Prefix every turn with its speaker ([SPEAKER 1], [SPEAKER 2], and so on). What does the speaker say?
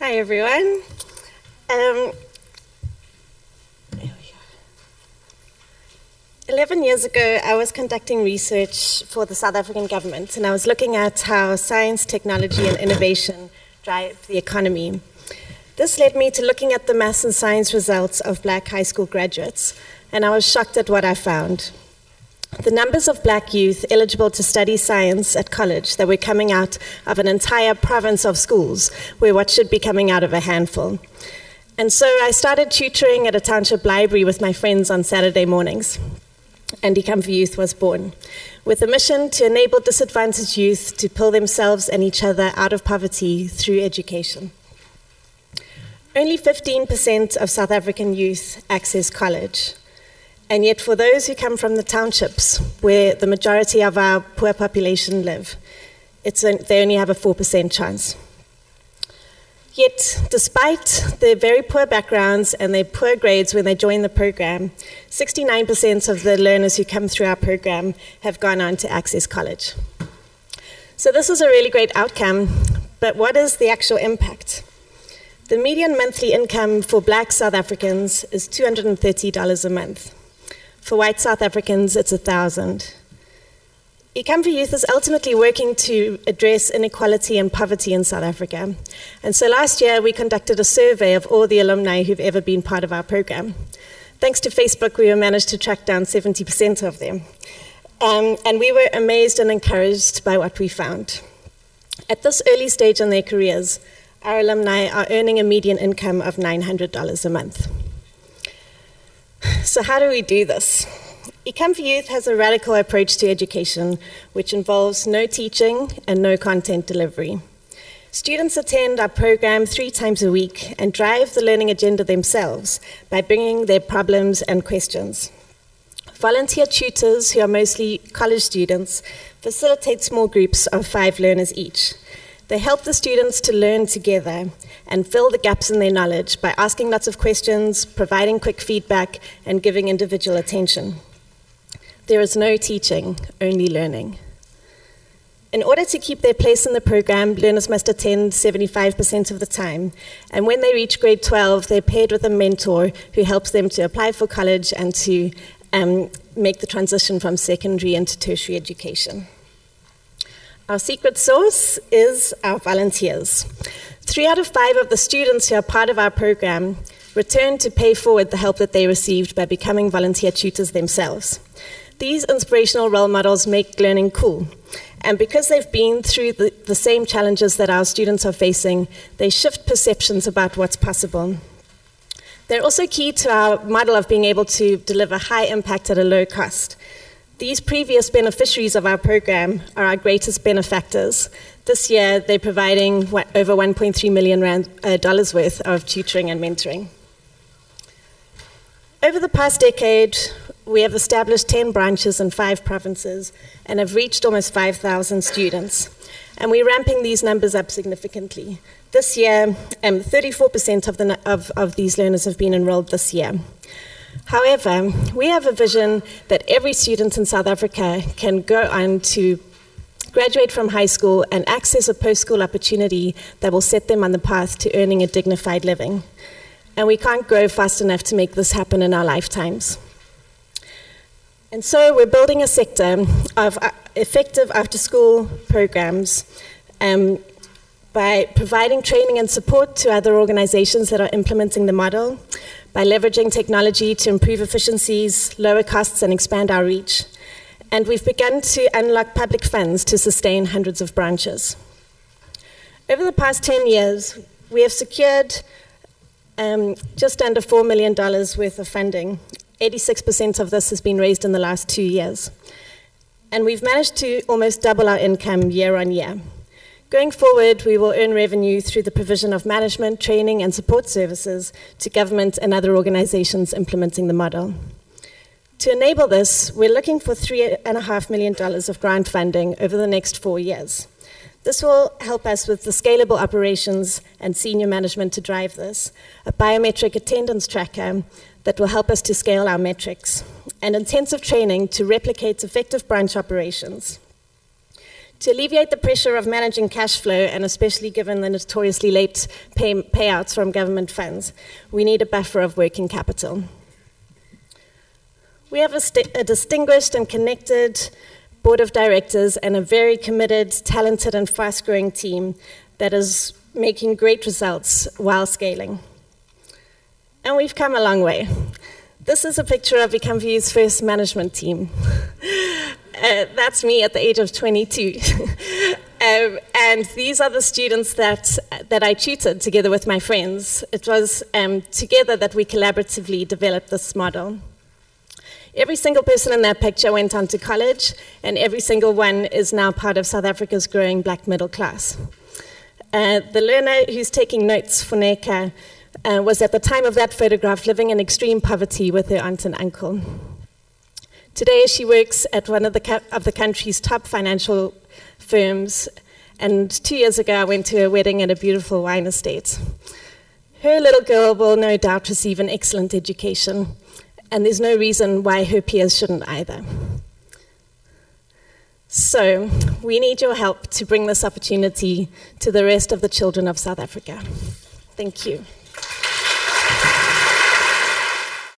[SPEAKER 1] Hi, everyone. There we go. 11 years ago, I was conducting research for the South African government, and I was looking at how science, technology, and innovation drive the economy. This led me to looking at the maths and science results of black high school graduates, and I was shocked at what I found. The numbers of black youth eligible to study science at college that were coming out of an entire province of schools were what should be coming out of a handful. And so I started tutoring at a township library with my friends on Saturday mornings, and IkamvaYouth was born, with a mission to enable disadvantaged youth to pull themselves and each other out of poverty through education. Only 15% of South African youth access college. And yet for those who come from the townships, where the majority of our poor population live, they only have a 4% chance. Yet, despite their very poor backgrounds and their poor grades when they join the program, 69% of the learners who come through our program have gone on to access college. So this is a really great outcome, but what is the actual impact? The median monthly income for black South Africans is $230 a month. For white South Africans, it's $1,000. IkamvaYouth is ultimately working to address inequality and poverty in South Africa. And so last year, we conducted a survey of all the alumni who've ever been part of our program. Thanks to Facebook, we managed to track down 70% of them. And we were amazed and encouraged by what we found. At this early stage in their careers, our alumni are earning a median income of $900 a month. So how do we do this? IkamvaYouth has a radical approach to education, which involves no teaching and no content delivery. Students attend our program 3 times a week and drive the learning agenda themselves by bringing their problems and questions. Volunteer tutors, who are mostly college students, facilitate small groups of 5 learners each. They help the students to learn together and fill the gaps in their knowledge by asking lots of questions, providing quick feedback, and giving individual attention. There is no teaching, only learning. In order to keep their place in the program, learners must attend 75% of the time. And when they reach grade 12, they're paired with a mentor who helps them to apply for college and to make the transition from secondary into tertiary education. Our secret sauce is our volunteers. 3 out of 5 of the students who are part of our program return to pay forward the help that they received by becoming volunteer tutors themselves. These inspirational role models make learning cool. And because they've been through the same challenges that our students are facing, they shift perceptions about what's possible. They're also key to our model of being able to deliver high impact at a low cost. These previous beneficiaries of our program are our greatest benefactors. This year, they're providing over $1.3 million worth of tutoring and mentoring. Over the past decade, we have established 10 branches in 5 provinces and have reached almost 5,000 students. And we're ramping these numbers up significantly. This year, 34% of these learners have been enrolled this year. However, we have a vision that every student in South Africa can go on to graduate from high school and access a post-school opportunity that will set them on the path to earning a dignified living. And we can't grow fast enough to make this happen in our lifetimes. And so we're building a sector of effective after-school programs by providing training and support to other organizations that are implementing the model, by leveraging technology to improve efficiencies, lower costs, and expand our reach. And we've begun to unlock public funds to sustain hundreds of branches. Over the past 10 years, we have secured just under $4 million worth of funding. 86% of this has been raised in the last 2 years. And we've managed to almost double our income year on year. Going forward, we will earn revenue through the provision of management, training, and support services to government and other organizations implementing the model. To enable this, we're looking for $3.5 million of grant funding over the next 4 years. This will help us with the scalable operations and senior management to drive this, a biometric attendance tracker that will help us to scale our metrics, and intensive training to replicate effective branch operations. To alleviate the pressure of managing cash flow, and especially given the notoriously late payouts from government funds, we need a buffer of working capital. We have a distinguished and connected board of directors and a very committed, talented, and fast-growing team that is making great results while scaling. And we've come a long way. This is a picture of IkamvaYouth's first management team. That's me at the age of 22. And these are the students that I tutored together with my friends. It was together that we collaboratively developed this model. Every single person in that picture went on to college, and every single one is now part of South Africa's growing black middle class. The learner who's taking notes for Neka was at the time of that photograph living in extreme poverty with her aunt and uncle. Today she works at one of the country's top financial firms, and 2 years ago I went to a wedding at a beautiful wine estate. Her little girl will no doubt receive an excellent education, and there's no reason why her peers shouldn't either. So, we need your help to bring this opportunity to the rest of the children of South Africa. Thank you.